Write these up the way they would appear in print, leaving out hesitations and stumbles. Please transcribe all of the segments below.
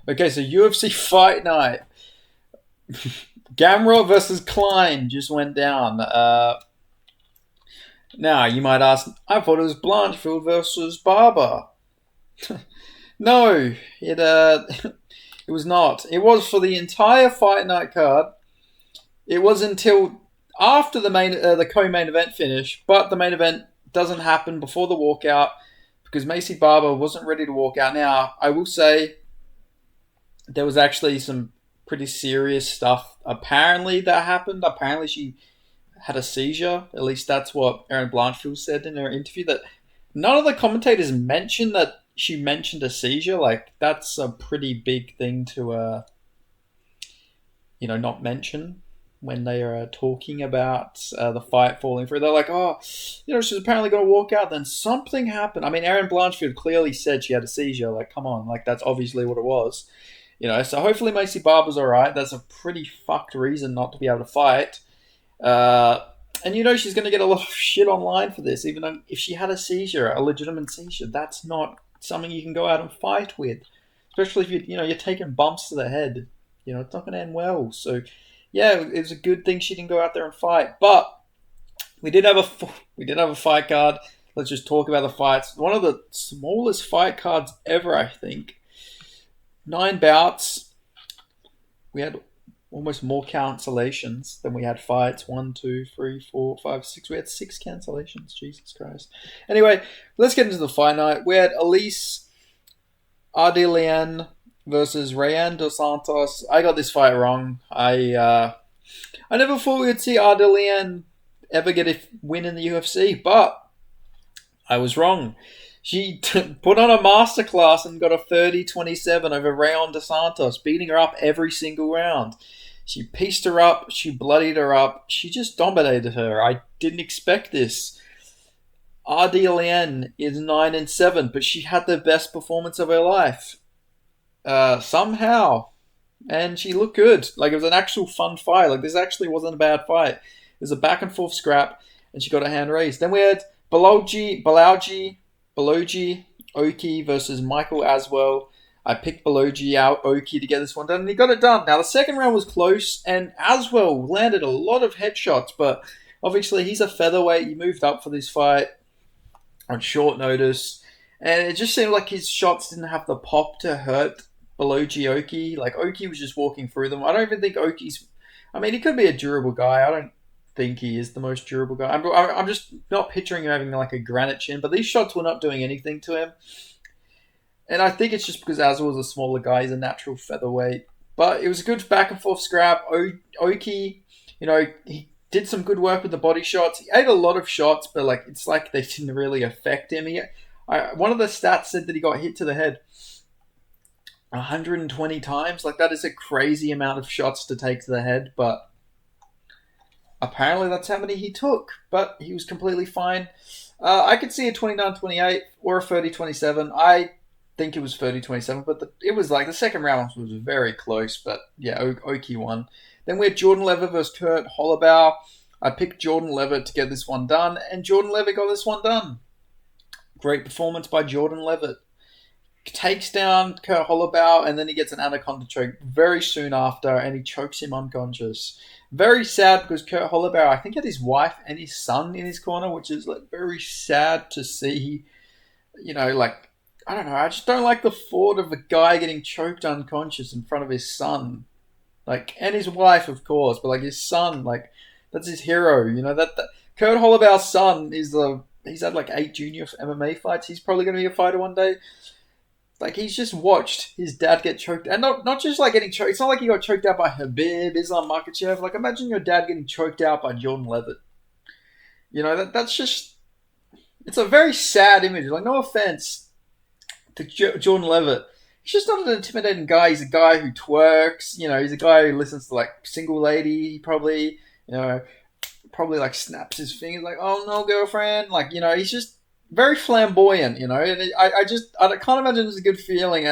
Okay, so UFC Fight Night. Gamrot versus Klein just went down. Now, you might ask, I thought it was Blanchfield versus Barber. No, it was not. It was for the entire Fight Night card. It was until after the co-main event finish, but the main event doesn't happen before the walkout because Macy Barber wasn't ready to walk out. Now, I will say there was actually some pretty serious stuff apparently that happened. Apparently she had a seizure. At least that's what Erin Blanchfield said in her interview. That none of the commentators mentioned that she mentioned a seizure. Like, that's a pretty big thing to not mention when they are talking about the fight falling through. They're like, oh, she's apparently going to walk out. Then something happened. I mean, Erin Blanchfield clearly said she had a seizure. Like, come on. Like, that's obviously what it was. So hopefully Macy Barber's all right. That's a pretty fucked reason not to be able to fight. And she's going to get a lot of shit online for this, even though if she had a seizure, a legitimate seizure, that's not something you can go out and fight with. Especially if you're taking bumps to the head. It's not going to end well. So, yeah, it was a good thing she didn't go out there and fight. But we did have a fight card. Let's just talk about the fights. One of the smallest fight cards ever, I think. 9 bouts. We had almost more cancellations than we had fights. 1, 2, 3, 4, 5, 6. We had 6 cancellations. Jesus Christ. Anyway, let's get into the fight night. We had Elise Ardelean versus Rayan Dos Santos. I got this fight wrong. I never thought we would see Ardelean ever get a win in the UFC, but I was wrong. She put on a masterclass and got a 30-27 over Rayan Dos Santos, beating her up every single round. She pieced her up. She bloodied her up. She just dominated her. I didn't expect this. Ardelean is 9-7, but she had the best performance of her life. Somehow. And she looked good. Like, it was an actual fun fight. Like, this actually wasn't a bad fight. It was a back and forth scrap, and she got her hand raised. Then we had Balauji Oki versus Michael Aswell. I picked Balauji out Oki to get this one done, and he got it done. Now, the second round was close, and Aswell landed a lot of headshots, but obviously he's a featherweight. He moved up for this fight on short notice, and it just seemed like his shots didn't have the pop to hurt Balauji Oki. Like, Oki was just walking through them. I don't even think Oki's... I mean, he could be a durable guy. I don't think he is the most durable guy. I'm just not picturing him having like a granite chin, but these shots were not doing anything to him. And I think it's just because Aswell was a smaller guy. He's a natural featherweight. But it was a good back and forth scrap. Oki, he did some good work with the body shots. He ate a lot of shots, but it's like they didn't really affect him. One of the stats said that he got hit to the head 120 times. Like, that is a crazy amount of shots to take to the head, but apparently that's how many he took. But he was completely fine. I could see a 29-28 or a 30-27. I think it was 30-27, but it was like the second round was very close. But yeah, Oki won. Then we had Jordan Levitt versus Kurt Holloway. I picked Jordan Levitt to get this one done, and Jordan Levitt got this one done. Great performance by Jordan Levitt. Takes down Kurt Holloway, and then he gets an anaconda choke very soon after, and he chokes him unconscious. Very sad because Kurt Holloway, I think, had his wife and his son in his corner, which is very sad to see. I don't know. I just don't like the thought of a guy getting choked unconscious in front of his son, and his wife, of course, but his son, that's his hero. That Kurt Holloway's son he's had 8 junior MMA fights. He's probably going to be a fighter one day. He's just watched his dad get choked. And not just getting choked. It's not like he got choked out by Habib, Islam Makhachev. Imagine your dad getting choked out by Jordan Levitt. That's just... It's a very sad image. No offense to Jordan Levitt. He's just not an intimidating guy. He's a guy who twerks. He's a guy who listens to, Single Lady. He probably, snaps his fingers oh, no, girlfriend. He's just... very flamboyant, and I can't imagine it's a good feeling,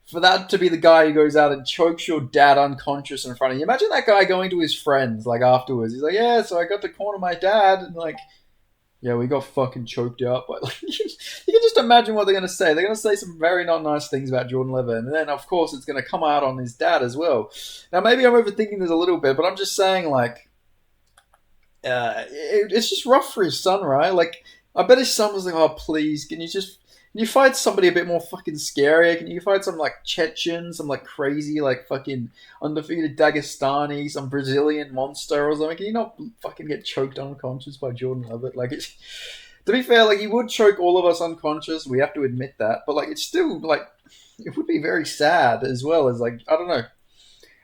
for that to be the guy who goes out and chokes your dad unconscious in front of you. Imagine that guy going to his friends, afterwards. He's yeah, so I got to corner my dad, and Yeah, we got fucking choked out. But like, you can just imagine what they're going to say. They're going to say some very not nice things about Jordan Levitt. And then, of course, it's going to come out on his dad as well. Now, maybe I'm overthinking this a little bit, but I'm just saying, like, it's just rough for his son, right? Like, I bet his son was like, "Oh, please, can you find somebody a bit more fucking scary? Can you find some like Chechen, some like crazy like fucking undefeated Dagestani, some Brazilian monster or something? Can you not fucking get choked unconscious by Jordan Levitt? Like, it's, to be fair, like he would choke all of us unconscious. We have to admit that, but like it's still like it would be very sad as well as like I don't know.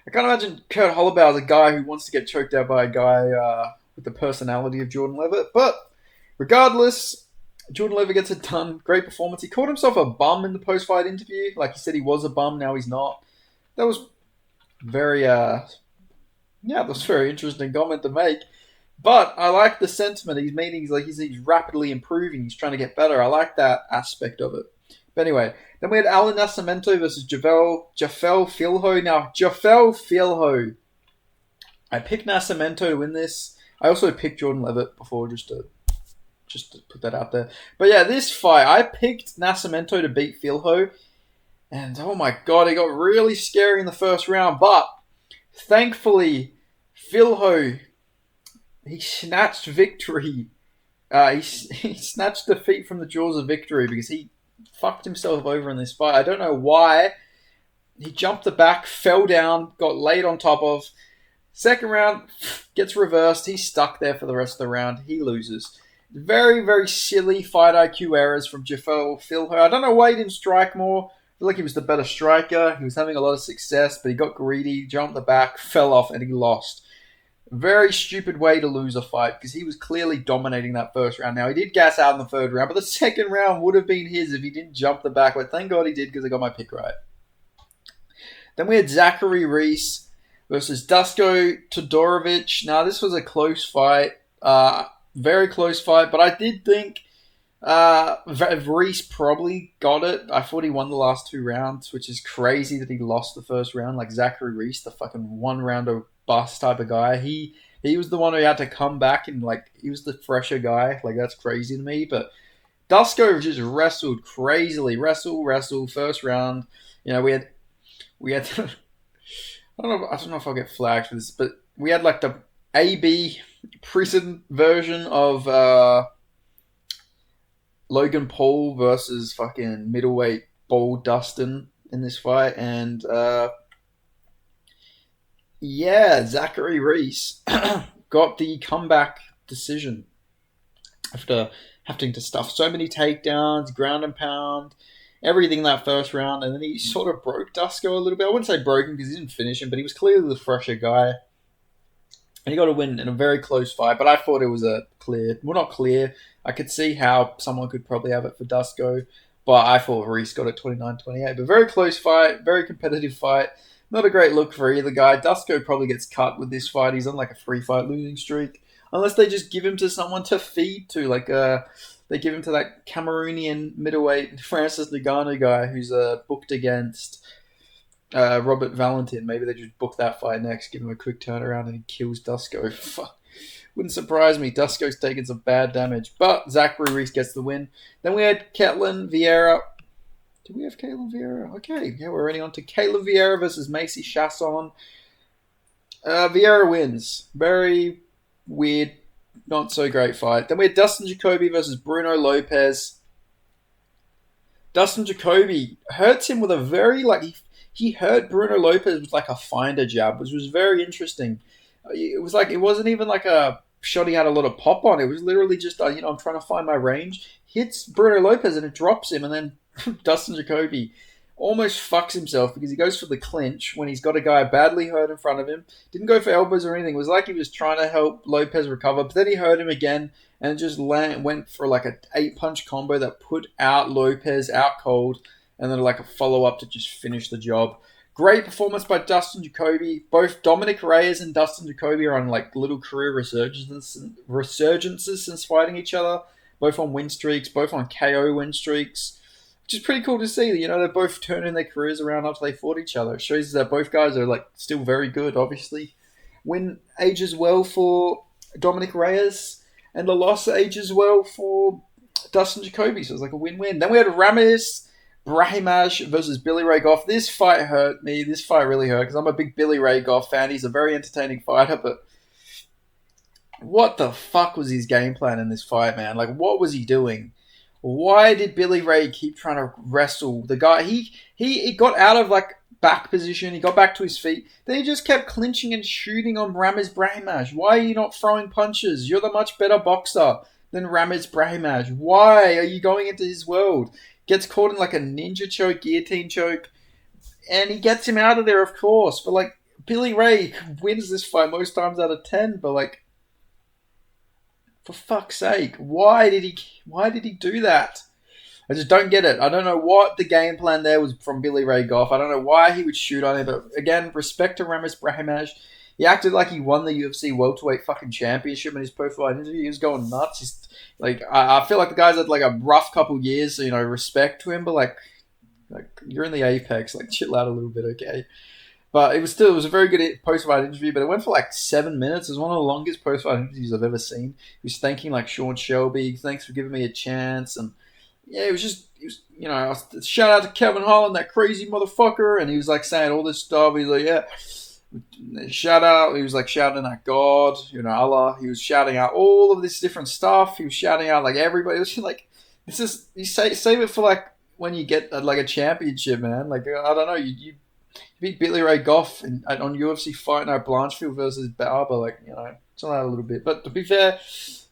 I can't imagine Kurt Holloway as a guy who wants to get choked out by a guy with the personality of Jordan Levitt. But regardless, Jordan Levitt gets it done. Great performance. He called himself a bum in the post-fight interview. Like he said he was a bum, now he's not. That was very, that was a very interesting comment to make. But I like the sentiment. He's meaning he's rapidly improving. He's trying to get better. I like that aspect of it. But anyway, then we had Alan Nascimento versus Jafel Filho. Now, Jafel Filho. I picked Nascimento to win this. I also picked Jordan Levitt before just to put that out there. But yeah, this fight, I picked Nascimento to beat Filho. And oh my god, it got really scary in the first round. But thankfully, Filho, he snatched victory. He snatched defeat from the jaws of victory because he fucked himself over in this fight. I don't know why. He jumped the back, fell down, got laid on top of. Second round, gets reversed. He's stuck there for the rest of the round. He loses. Very, very silly fight IQ errors from Jafel Filho. I don't know why he didn't strike more. I feel like he was the better striker. He was having a lot of success, but he got greedy, jumped the back, fell off, and he lost. Very stupid way to lose a fight because he was clearly dominating that first round. Now, he did gas out in the third round, but the second round would have been his if he didn't jump the back. But thank God he did because I got my pick right. Then we had Zachary Reese versus Dusko Todorovic. Now, this was a close fight. Very close fight, but I did think Reese probably got it. I thought he won the last two rounds, which is crazy that he lost the first round. Like Zachary Reese, the fucking one-rounder bust type of guy. He was the one who had to come back and like he was the fresher guy. Like that's crazy to me. But Dusko just wrestled crazily. Wrestle. First round. You know, we had I don't know if I'll get flagged for this, but we had like the AB prison version of Logan Paul versus fucking middleweight Bull Dustin in this fight, and Zachary Reese got the comeback decision after having to stuff so many takedowns, ground and pound, everything that first round, and then he sort of broke Dusko a little bit. I wouldn't say broke him because he didn't finish him, but he was clearly the fresher guy. And he got a win in a very close fight, but I thought it was a clear. Well, not clear. I could see how someone could probably have it for Dusko, but I thought Reese got it 29-28. But very close fight, very competitive fight. Not a great look for either guy. Dusko probably gets cut with this fight. He's on like a 3-fight losing streak. Unless they just give him to someone to feed to, like they give him to that Cameroonian middleweight Francis Ngannou guy who's booked against Robert Valentin. Maybe they just book that fight next, give him a quick turnaround, and he kills Dusko. Fuck. Wouldn't surprise me. Dusko's taken some bad damage, but Zachary Reese gets the win. Then we had Ketlin Vieira. Do we have Ketlin Vieira? Okay, yeah, we're running on to Ketlin Vieira versus Macy Chasson. Vieira wins. Very weird, not so great fight. Then we had Dustin Jacoby versus Bruno Lopez. Dustin Jacoby hurts him with a very, he hurt Bruno Lopez with like a finder jab, which was very interesting. It was like, it wasn't even like a shot he had a lot of pop on. It was literally just, I'm trying to find my range. Hits Bruno Lopez and it drops him, and then Dustin Jacoby almost fucks himself because he goes for the clinch when he's got a guy badly hurt in front of him. Didn't go for elbows or anything. It was like he was trying to help Lopez recover, but then he hurt him again and just went for like a 8-punch combo that put out Lopez out cold, and then like a follow-up to just finish the job. Great performance by Dustin Jacoby. Both Dominic Reyes and Dustin Jacoby are on like little career resurgences since fighting each other. Both on win streaks, both on KO win streaks. Which is pretty cool to see. They're both turning their careers around after they fought each other. It shows that both guys are like still very good, obviously. Win ages well for Dominic Reyes. and the loss ages well for Dustin Jacoby, so it was like a win-win. Then we had Ramirez Brahimaj versus Billy Ray Goff. This fight hurt me. This fight really hurt because I'm a big Billy Ray Goff fan. He's a very entertaining fighter, but what the fuck was his game plan in this fight, man? Like, what was he doing? Why did Billy Ray keep trying to wrestle the guy? He got out of like back position. He got back to his feet. Then he just kept clinching and shooting on Ramiz Brahimaj. Why are you not throwing punches? You're the much better boxer than Ramiz Brahimaj. Why are you going into his world? Gets caught in like a ninja choke, guillotine choke, and he gets him out of there, of course. But like Billy Ray wins this fight most times out of 10. But like, for fuck's sake, why did he do that? I just don't get it. I don't know what the game plan there was from Billy Ray Goff. I don't know why he would shoot on him. But again, respect to Ramiz Brahimaj. He acted like he won the UFC welterweight fucking championship in his post-fight interview. He was going nuts. He's, like, I feel like the guy's had like a rough couple years, so, you know, respect to him. But like you're in the apex. Like, chill out a little bit, okay? But it was a very good post-fight interview, but it went for like 7 minutes. It was one of the longest post-fight interviews I've ever seen. He was thanking like Sean Shelby, thanks for giving me a chance, and yeah, it was you know, shout out to Kevin Holland, that crazy motherfucker, and he was like saying all this stuff. He's like, yeah, shout out. He was like shouting at God, you know, Allah. He was shouting out all of this different stuff. He was shouting out like everybody. It was just like, this is, you save it for like when you get like a championship, man. Like, I don't know, you beat Billy Ray Goff on UFC Fight Night Blanchfield versus Barber, like, you know, chill out a little bit. But to be fair,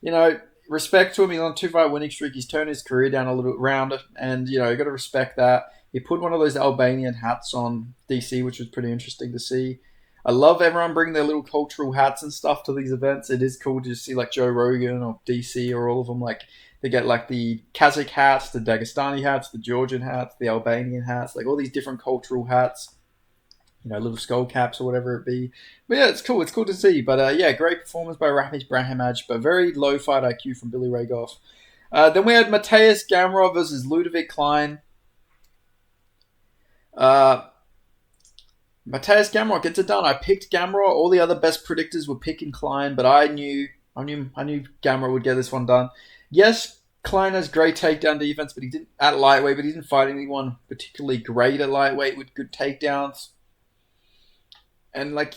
you know, respect to him. He's on a 2-fight winning streak. He's turned his career down a little round, and you know, you got to respect that. He put one of those Albanian hats on DC, which was pretty interesting to see. I love everyone bringing their little cultural hats and stuff to these events. It is cool to see like Joe Rogan or DC or all of them. Like, they get like the Kazakh hats, the Dagestani hats, the Georgian hats, the Albanian hats, like all these different cultural hats. You know, little skull caps or whatever it be. But yeah, it's cool. It's cool to see. But yeah, great performance by Ramiz Brahimaj, but very low fight IQ from Billy Ray Goff. Then we had Mateusz Gamrot versus Ludovic Klein. Mateusz Gamrot gets it done. I picked Gamrot. All the other best predictors were picking Klein, but I knew Gamrot would get this one done. Yes, Klein has great takedown defense, but he didn't at lightweight. But he didn't fight anyone particularly great at lightweight with good takedowns. And, like,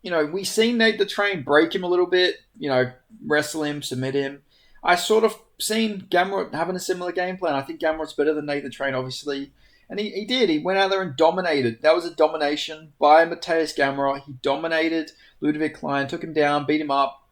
you know, we seen Nate the Train break him a little bit, you know, wrestle him, submit him. I sort of seen Gamrot having a similar game plan. I think Gamrot's better than Nate the Train, obviously. And he did. He went out there and dominated. That was a domination by Mateusz Gamrot. He dominated Ludovic Klein, took him down, beat him up.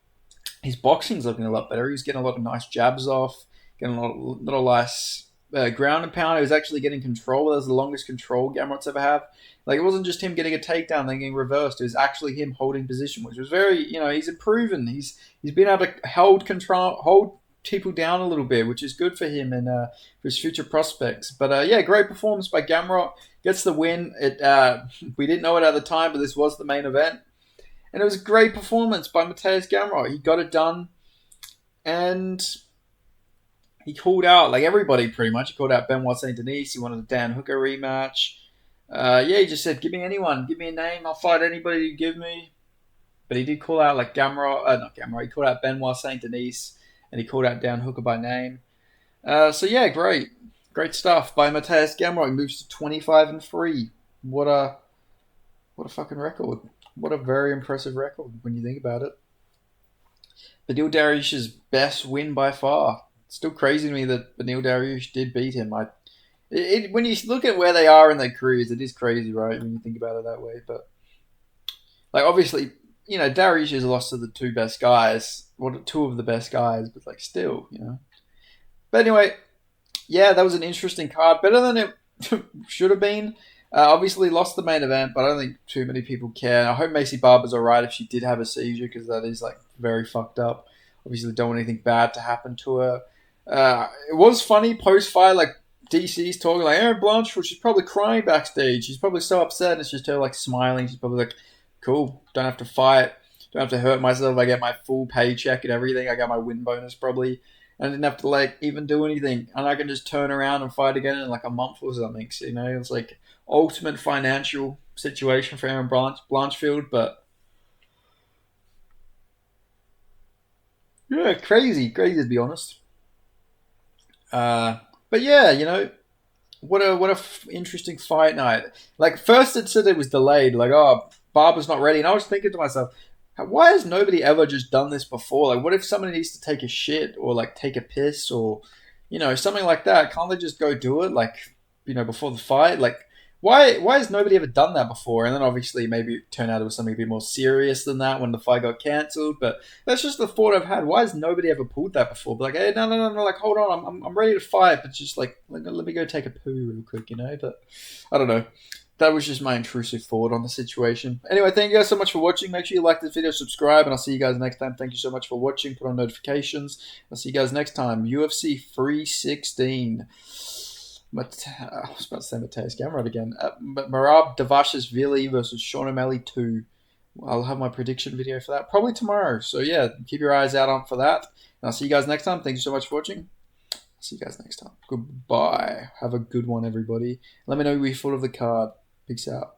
His boxing's looking a lot better. He was getting a lot of nice jabs off, getting a lot of nice ground and pound. He was actually getting control. That was the longest control Gamrot's ever had. Like, it wasn't just him getting a takedown then getting reversed. It was actually him holding position, which was very, you know, he's improving. He's been able to hold people down a little bit, which is good for him and for his future prospects. But yeah, great performance by Gamrot. Gets the win. We didn't know it at the time, but this was the main event. And it was a great performance by Mateusz Gamrot. He got it done. And he called out, like everybody pretty much. He called out Benoit Saint Denis. He wanted a Dan Hooker rematch. Yeah, he just said, give me anyone. Give me a name. I'll fight anybody you give me. But he did call out like not Gamrot. He called out Benoit Saint Denis. And he called out Dan Hooker by name. So yeah, great stuff by Mateusz Gamrot. He moves to 25-3. What a fucking record! What a very impressive record when you think about it. Beneil Dariush's best win by far. It's still crazy to me that Beneil Dariush did beat him. When you look at where they are in their careers, it is crazy, right? When you think about it that way, but like obviously, you know, Dariush has lost to the two best guys. Two of the best guys, but like still, you know. But anyway, yeah, that was an interesting card. Better than it should have been. Obviously lost the main event, but I don't think too many people care. I hope Macy Barber's alright if she did have a seizure, because that is like very fucked up. Obviously don't want anything bad to happen to her. It was funny post-fight, like DC's talking like, Aaron Blanchfield, she's probably crying backstage. She's probably so upset, and it's just her like smiling. She's probably like, cool, don't have to fight. Don't have to hurt myself. I get my full paycheck and everything. I got my win bonus probably. And I didn't have to like even do anything. And I can just turn around and fight again in like a month or something. So, you know, it's like ultimate financial situation for Aaron Blanchfield. But Yeah, crazy, crazy to be honest. Uh, but yeah, what a interesting fight night. Like first it said it was delayed, like oh Barber's not ready, and I was thinking to myself, why has nobody ever just done this before? Like what if somebody needs to take a shit or like take a piss or something like that? Can't they just go do it like before the fight? Like why has nobody ever done that before? And then obviously maybe it turned out it was something a bit more serious than that when the fight got cancelled. But that's just the thought I've had. Why has nobody ever pulled that before? But like, hey, no, no, no, no, like, hold on, I'm ready to fight, but just like, let me go take a poo real quick, But I don't know. That was just my intrusive thought on the situation. Anyway, thank you guys so much for watching. Make sure you like this video, subscribe, and I'll see you guys next time. Thank you so much for watching. Put on notifications. I'll see you guys next time. UFC 316. But I was about to say Mateus Gamrot again. Marab Davashishvili versus Sean O'Malley 2. I'll have my prediction video for that probably tomorrow. So yeah, keep your eyes out on for that. And I'll see you guys next time. Thank you so much for watching. See you guys next time. Goodbye. Have a good one, everybody. Let me know what you thought of the card. Peace out.